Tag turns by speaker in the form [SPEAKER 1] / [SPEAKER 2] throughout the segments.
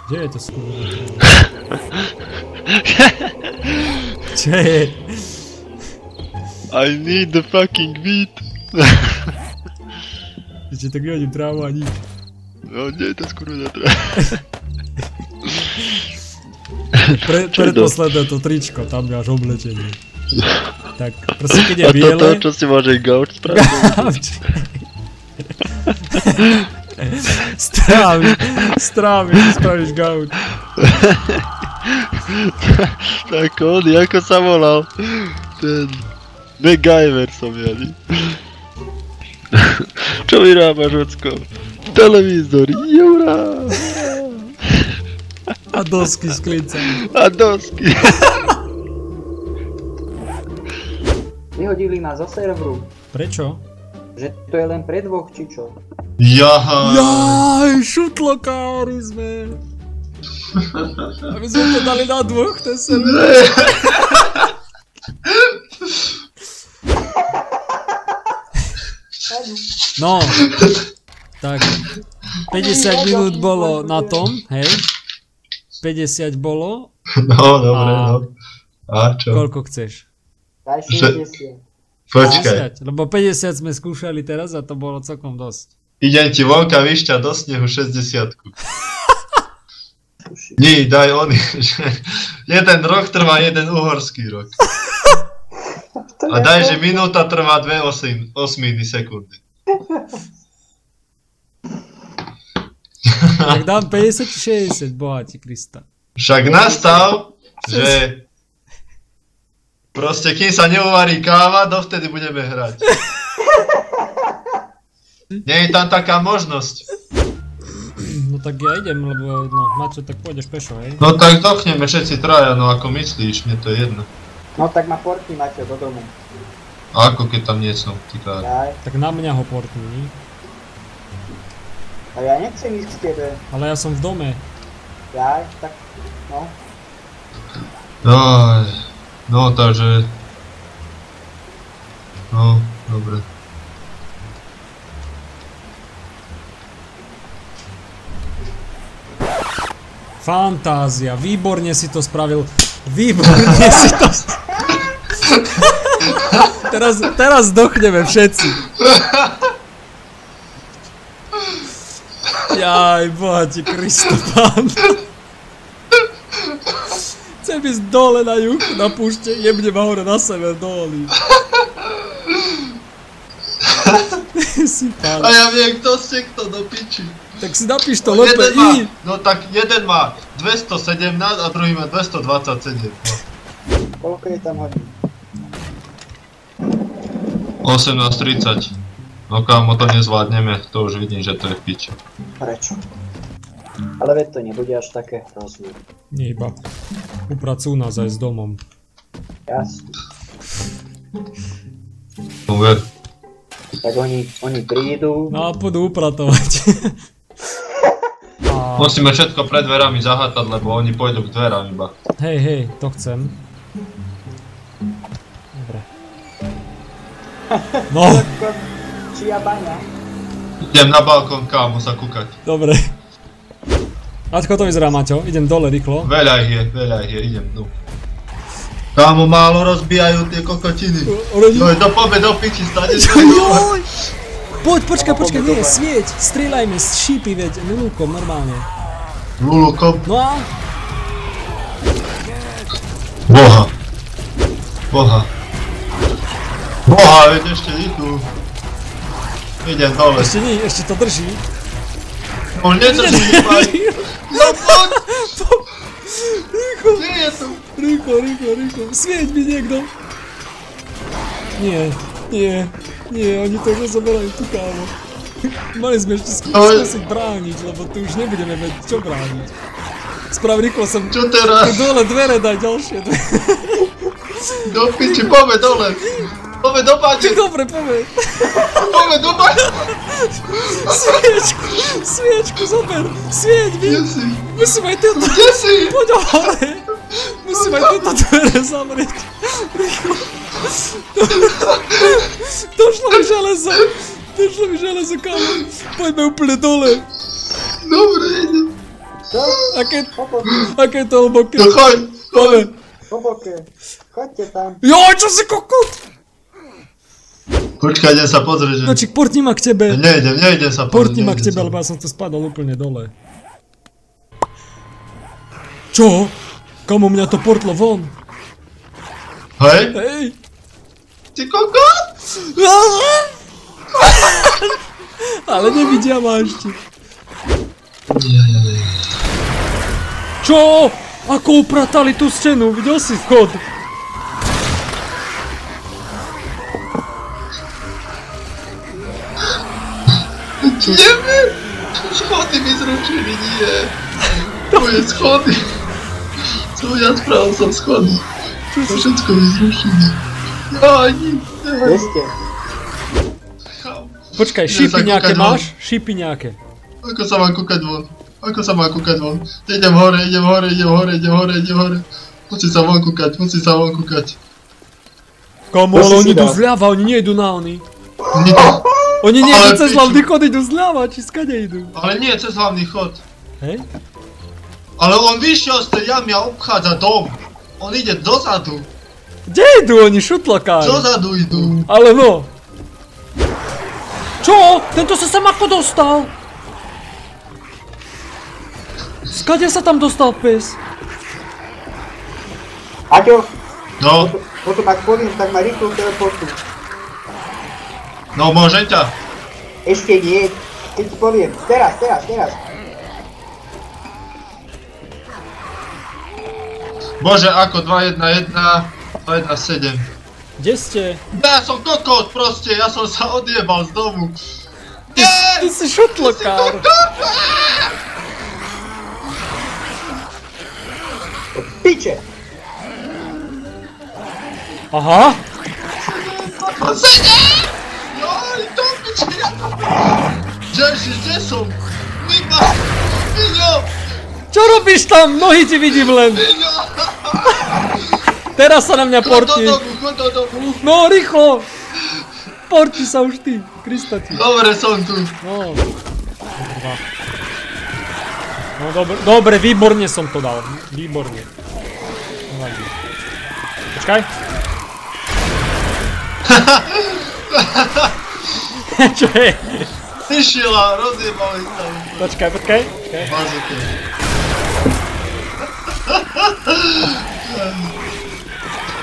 [SPEAKER 1] Kde je to skôr? Čo je?
[SPEAKER 2] I need the fucking meat.
[SPEAKER 1] Ešte tak nehodím trávu a nič.
[SPEAKER 2] No nie, to skoro na trávu.
[SPEAKER 1] Predposledné to tričko, tam máš oblečenie. Tak, proste keď je biele...
[SPEAKER 2] A toto, čo si môže gauč spraviť?
[SPEAKER 1] Strávy, si spravíš gauč.
[SPEAKER 2] Tak on, ako sa volal? Ten... MacGyver som ja, ni? Čo vyrábaš, ocko? Televízor, jurá!
[SPEAKER 1] A dosky s klincami.
[SPEAKER 2] A dosky.
[SPEAKER 3] Vyhodili nás zo serveru.
[SPEAKER 1] Prečo?
[SPEAKER 3] Že to je len pre dvoch, či čo?
[SPEAKER 2] Jaha.
[SPEAKER 1] Jaj, šutlokári sme. A my sme to dali na dvoch, ten server. No, tak 50 minút bolo na tom, hej? 50 bolo.
[SPEAKER 2] No, dobre, no. A čo?
[SPEAKER 1] Koľko chceš?
[SPEAKER 3] Daj 60.
[SPEAKER 2] Počkaj.
[SPEAKER 1] 50, lebo 50 sme skúšali teraz a to bolo celkom dosť.
[SPEAKER 2] Idem ti vonka vyšťať do snehu 60-ku. Nie, daj oni, že jeden rok trvá jeden uhorský rok. A daj, že minúta trvá 2 osminy sekundy.
[SPEAKER 1] Tak dám 50 či 60, bohatí Krista.
[SPEAKER 2] Však nastav, že proste kým sa neuvarí káva, dovtedy budeme hrať. Nie je tam taká možnosť.
[SPEAKER 1] No tak ja idem, lebo no, Maťo, tak pôjdeš pešo, hej?
[SPEAKER 2] No tak dochneme všetci traja, no ako myslíš, mne to je jedno.
[SPEAKER 3] No tak ma portni, Maťo, do domu.
[SPEAKER 2] A ako keď tam nie som, ty kára.
[SPEAKER 3] Daj.
[SPEAKER 1] Tak na mňa ho portni.
[SPEAKER 3] A ja nechcem ísť k tebe.
[SPEAKER 1] Ale ja som v dome.
[SPEAKER 3] Daj, tak, no.
[SPEAKER 2] No, takže... No, dobre.
[SPEAKER 1] Fantázia, výborne si to spravil. Výborne si to... Teraz dochneme všetci. Jaj, bohatí Krista Pán. Chcem ísť dole na juh, na púšte, jebnem hore na sever, dole. Si pán.
[SPEAKER 2] A ja viem, kto ste kto do piči.
[SPEAKER 1] Tak si napíš to LPI.
[SPEAKER 2] No tak jeden má 217 a druhý má 227. No.
[SPEAKER 3] Koľko je tam hodín?
[SPEAKER 2] 18:30. No kámo, to nezvládneme, to už vidím, že to je v piči.
[SPEAKER 3] Prečo? Ale veď to nebude až také hrozné.
[SPEAKER 1] Nie iba. Upracujú nás aj s domom.
[SPEAKER 3] Jasne.
[SPEAKER 2] No ver.
[SPEAKER 3] Tak oni prídu.
[SPEAKER 1] No a pôjdu upratovať.
[SPEAKER 2] Musíme všetko pred dverami zahátať, lebo oni pôjdu k dverám iba.
[SPEAKER 1] Hej, to chcem. Dobre. No,
[SPEAKER 3] Čia baňa.
[SPEAKER 2] Idem na balkón, kámo, sa kúkať.
[SPEAKER 1] dobre. Ako to vyzerá, Maťo? Idem dole rýchlo.
[SPEAKER 2] Veľa ich je, idem, no. Kámo, málo rozbijajú tie kokotiny. No je to pobe do piči, stane sa.
[SPEAKER 1] Joj! Poď, počkaj, nie, svieť, strieľajme z šípy, veď, lulúkom, normálne.
[SPEAKER 2] Lulukom?
[SPEAKER 1] No a?
[SPEAKER 2] Boha, veď ešte idú. Idem dole.
[SPEAKER 1] Ešte nie, ešte to drží.
[SPEAKER 2] On nedrží, nebaj. No poď!
[SPEAKER 1] Rýchlo,
[SPEAKER 2] Kde je tu?
[SPEAKER 1] rýchlo, svieť mi niekto. Nie, oni to nezaberajú tu, kámo. Mali sme ešte skúsiť brániť, lebo tu už nebudeme vedieť, čo brániť. Sprav rýchlo som...
[SPEAKER 2] Čo teraz?
[SPEAKER 1] Dole dvere daj, ďalšie dvere.
[SPEAKER 2] Do piči, poďme dole. Poďme do bane.
[SPEAKER 1] Dobre, poďme.
[SPEAKER 2] Poďme do bane.
[SPEAKER 1] Sviečku, zober. Svieť mi.
[SPEAKER 2] Kde si?
[SPEAKER 1] Musíme aj tieto...
[SPEAKER 2] Kde si?
[SPEAKER 1] Poď hore. Musíme aj tieto dvere zavrieť. Rýchlo. Došlo mi železo, kámo. Poďme úplne dole.
[SPEAKER 2] Dobre, idem.
[SPEAKER 3] Čo?
[SPEAKER 1] Aké to hlboké.
[SPEAKER 2] No choď!
[SPEAKER 1] Pome.
[SPEAKER 3] Hlboké. Choďte tam.
[SPEAKER 1] Joj, čo si kokot?
[SPEAKER 2] Počkaj, idem sa pozrieť, že...
[SPEAKER 1] Nočík, portni ma k tebe.
[SPEAKER 2] Nejdem sa pozrieť.
[SPEAKER 1] Portni ma k tebe, lebo ja som tu spadol úplne dole. Čo? Komu mňa to portlo von?
[SPEAKER 2] Hej?
[SPEAKER 1] Hej.
[SPEAKER 2] Ty kokot!
[SPEAKER 1] Ale nevidia ma ešte. Čo? Ako upratali tú stenu? Videl si vchod?
[SPEAKER 2] Neviem! Schody mi zrušili, nie. Moje schody. Co ja spravil som schody. To všetko mi zrušili. Ja ani...
[SPEAKER 3] Kde ste?
[SPEAKER 1] Počkaj, šípy nejaké máš? Šípy nejaké.
[SPEAKER 2] Ako sa mám kúkať von? Ako sa mám kúkať von? Idem hore. Musí sa von kúkať.
[SPEAKER 1] Komu, ale oni idú zľava, oni nejdu na oni. Oni nejdu cez hlavný chod, idú zľava, či skade idú?
[SPEAKER 2] Ale nie cez hlavný chod.
[SPEAKER 1] Hej?
[SPEAKER 2] Ale on vyšiel z tej jamy a obchádza dom. On ide dozadu.
[SPEAKER 1] Kde idú oni, šutlakári?
[SPEAKER 2] Dozadu idú.
[SPEAKER 1] Ale no. Čo? Tento sa sem ako dostal? Skade sa tam dostal pes?
[SPEAKER 3] Aťo,
[SPEAKER 2] No,
[SPEAKER 3] potom ak poviem, tak ma rýchlo teleportu.
[SPEAKER 2] no môžem ťa.
[SPEAKER 3] Ešte nie. Keď ti poviem. Teraz.
[SPEAKER 2] Bože, ako 2-1-1, 2-1-7.
[SPEAKER 1] Kde ste?
[SPEAKER 2] Ja som kokot proste, ja som sa odjebal z domu.
[SPEAKER 1] Ty si šutlokár.
[SPEAKER 3] Piče.
[SPEAKER 1] Aha.
[SPEAKER 2] Joj, to piče. Ježiš, kde som? Miňo.
[SPEAKER 1] Čo robíš tam? Nohy ti vidím len. Teraz sa na mňa portni.
[SPEAKER 2] Chod do domu.
[SPEAKER 1] No, rýchlo. Portni sa už ty. Krista ti.
[SPEAKER 2] Dobre, som tu.
[SPEAKER 1] No. No dobre, výborne som to dal. Výborne. Nevadí. Počkaj. Čo je?
[SPEAKER 2] Vyšila, rozjebali sa.
[SPEAKER 1] Počkaj.
[SPEAKER 2] Bazike.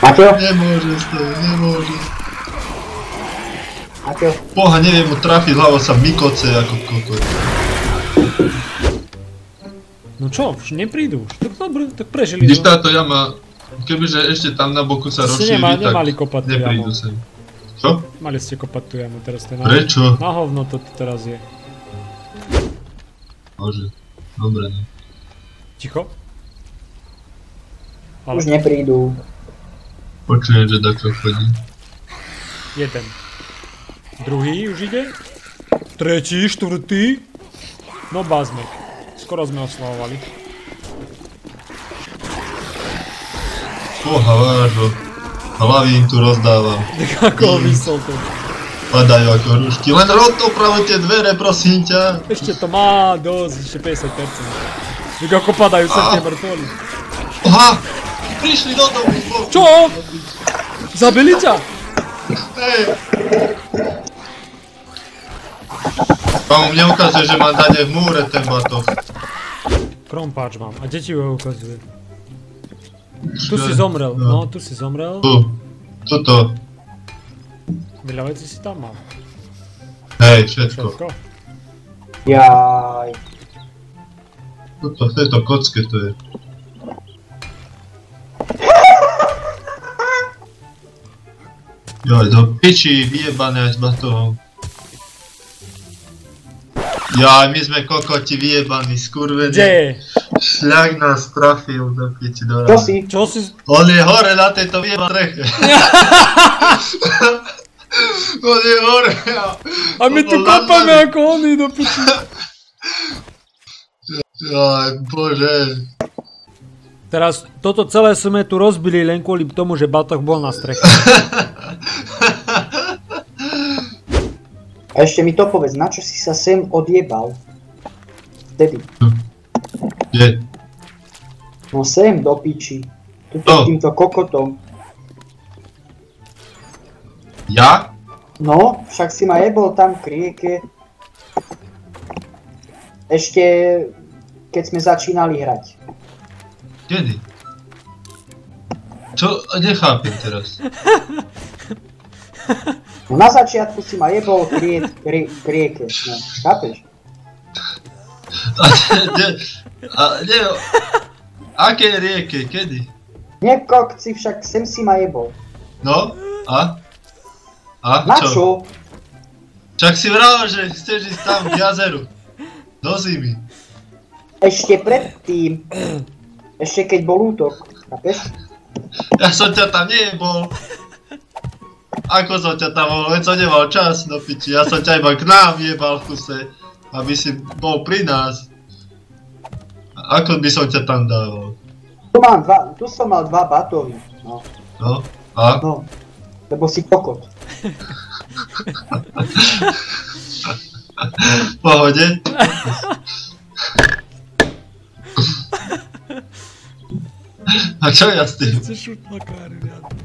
[SPEAKER 3] Aťo?
[SPEAKER 2] Nemôže to.
[SPEAKER 3] Aťo?
[SPEAKER 2] Boha, neviem mu trafiť, hlavo sa mykoce ako kokot.
[SPEAKER 1] No čo, už neprídu už. Tak dobre, tak prežili.
[SPEAKER 2] Když táto jama, kebyže ešte tam na boku sa rozšíri, tak
[SPEAKER 1] nemali kopať tú
[SPEAKER 2] neprídu
[SPEAKER 1] jamu.
[SPEAKER 2] sem. Čo?
[SPEAKER 1] Mali ste kopať tú jamu, teraz to je na...
[SPEAKER 2] Prečo?
[SPEAKER 1] Na hovno to teraz je.
[SPEAKER 2] Bože, dobre no.
[SPEAKER 1] Ticho.
[SPEAKER 3] Už neprídu.
[SPEAKER 2] Počujem, že takto chodí.
[SPEAKER 1] Jeden. Druhý už ide. Tretí, štvrtý. No bázme. Skoro sme oslavovali.
[SPEAKER 2] Boha vážo. Hlavy im tu rozdávam.
[SPEAKER 1] Tak ako vysol to.
[SPEAKER 2] Padajú ako hrušky. Len opravujte dvere, prosím ťa.
[SPEAKER 1] Ešte to má dosť, ešte 50%. Tak ako padajú sa tie mŕtvoli.
[SPEAKER 2] Aha! Prišli do domu.
[SPEAKER 1] Čo? Zabili ťa?
[SPEAKER 2] Hej. Vám mne ukazuje, že mám dane v múre ten batoh.
[SPEAKER 1] Krompáč mám. A deti ho ukazuje. Tu si zomrel. No, tu si zomrel.
[SPEAKER 2] Tu. Tuto.
[SPEAKER 1] Veľa vecí si tam mal.
[SPEAKER 2] Hej, všetko.
[SPEAKER 1] Všetko.
[SPEAKER 3] Jaj.
[SPEAKER 2] Tuto, v tejto kocke to je. Joj, do piči, vyjebané aj s batohom. Jaj, my sme kokoti vyjebaní, skurvení.
[SPEAKER 1] Kde?
[SPEAKER 2] Šľak nás trafil do piči do
[SPEAKER 3] Čo
[SPEAKER 2] rána.
[SPEAKER 3] si?
[SPEAKER 1] Čo si...
[SPEAKER 2] On je hore na tejto vyjebanej streche. On je hore
[SPEAKER 1] A my tu kopeme ako oni do piči.
[SPEAKER 2] Jaj, bože.
[SPEAKER 1] Teraz toto celé sme tu rozbili len kvôli tomu, že batoh bol na streche.
[SPEAKER 3] A ešte mi to povedz, na čo si sa sem odjebal? Vtedy.
[SPEAKER 2] Je.
[SPEAKER 3] No sem do piči. Tu
[SPEAKER 2] No.
[SPEAKER 3] týmto kokotom.
[SPEAKER 2] Ja?
[SPEAKER 3] No, však si ma jebol tam k rieke. Ešte, keď sme začínali hrať.
[SPEAKER 2] Kedy? Čo? Nechápem teraz.
[SPEAKER 3] No na začiatku si ma jebol k rieke. No, chápeš?
[SPEAKER 2] Nie, aké rieke? Kedy?
[SPEAKER 3] Nie kokci, však sem si ma jebol.
[SPEAKER 2] No? A? A?
[SPEAKER 3] Na
[SPEAKER 2] Čo?
[SPEAKER 3] čo?
[SPEAKER 2] Čak si vravel, že chceš ísť tam k jazeru. Do zimy.
[SPEAKER 3] Ešte predtým. Ešte keď bol útok. Chápeš?
[SPEAKER 2] Ja som ťa tam nebol. Ako som ťa tam bol? Veď som nemal čas, no piči. Ja som ťa iba k nám jebal v kuse. Aby si bol pri nás. Ako by som ťa tam dával?
[SPEAKER 3] Tu som mal 2 batóny. No,
[SPEAKER 2] No? A?
[SPEAKER 3] no. Lebo si kokot.
[SPEAKER 2] V pohode? A čo ja s tým?
[SPEAKER 1] Chceš šutlakári, riadne.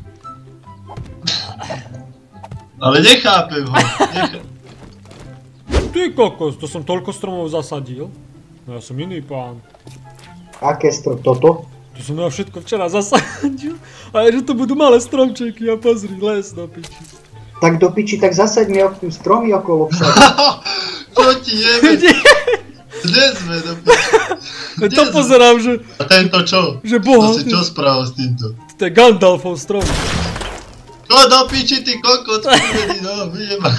[SPEAKER 2] Ale nechápem ho.
[SPEAKER 1] Ty kokos, to som toľko stromov zasadil. No ja som iný pán.
[SPEAKER 3] Aké toto?
[SPEAKER 1] To som ja všetko včera zasadil. A že to budú malé stromčeky a pozri, les do piči.
[SPEAKER 3] Tak do piči, tak zasaď mi stromy okolo všade.
[SPEAKER 2] Čo ti jebe? Kde sme do piči?
[SPEAKER 1] To pozerám, že...
[SPEAKER 2] A tento čo?
[SPEAKER 1] Že
[SPEAKER 2] To
[SPEAKER 1] boha,
[SPEAKER 2] si čo spravil s týmto?
[SPEAKER 1] to je Gandalfov strom.
[SPEAKER 2] Čo do piči ty kokot, kurveni, no vyjebaj.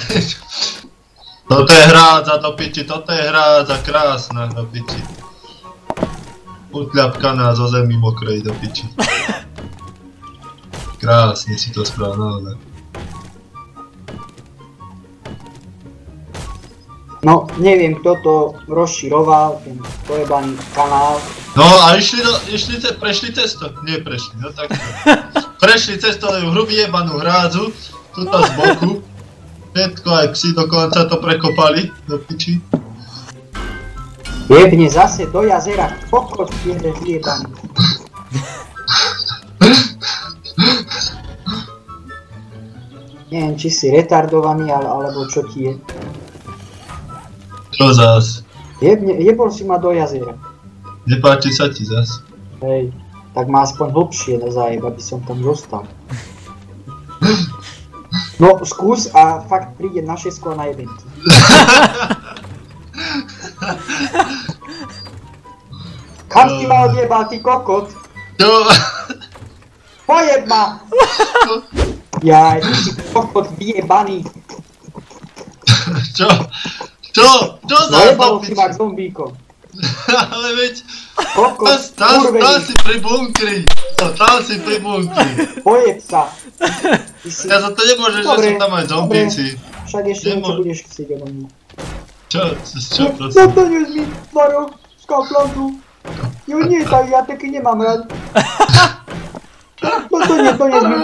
[SPEAKER 2] Toto je hrádza do piči, toto je hrádza krásna do piči. Utľapkaná zo zemi mokrej do piči. Krásne si to spravil, naozaj.
[SPEAKER 3] No, neviem, kto to rozširoval, ten pojebaný kanál.
[SPEAKER 2] No a prešli cesto? Nie prešli, no tak. Prešli cesto len hrubý jebanú hrádzu, tuto z boku. Všetko aj psi dokonca to prekopali do piči.
[SPEAKER 3] Jebne zase do jazera, kokot jeden jebaný. Neviem, či si retardovaný, alebo čo ti je.
[SPEAKER 2] Čo zás?
[SPEAKER 3] Jebol si ma do jazera.
[SPEAKER 2] Nepáči sa ti zás?
[SPEAKER 3] Hej, tak ma aspoň hlbšie zajeb, aby som tam zostal. No, skús a fakt príde na 6 a na 1. Kam si ma odjebal, ty kokot?
[SPEAKER 2] Čo?
[SPEAKER 3] Pojeb ma! Jaj, ty si kokot vyjebaný.
[SPEAKER 2] Čo? Čo? Čo zás do
[SPEAKER 3] Zajebal si
[SPEAKER 2] piči?
[SPEAKER 3] ma k zombíkom.
[SPEAKER 2] Ale veď...
[SPEAKER 3] Kokot,
[SPEAKER 2] Tam
[SPEAKER 3] kurvený,
[SPEAKER 2] si pri bunkri. Tam si pri bunkri.
[SPEAKER 3] pojeb sa. Ty si...
[SPEAKER 2] Ja za to nemôžeš, že sú tam aj zombíci.
[SPEAKER 3] Však ešte niečo budeš chcieť odo mňa.
[SPEAKER 2] Čo? Čo
[SPEAKER 3] No
[SPEAKER 2] prosím?
[SPEAKER 3] to nezmi, Maro, z Kauflandu. Jo nie, tak ja taky nemám rád. No to nezmi.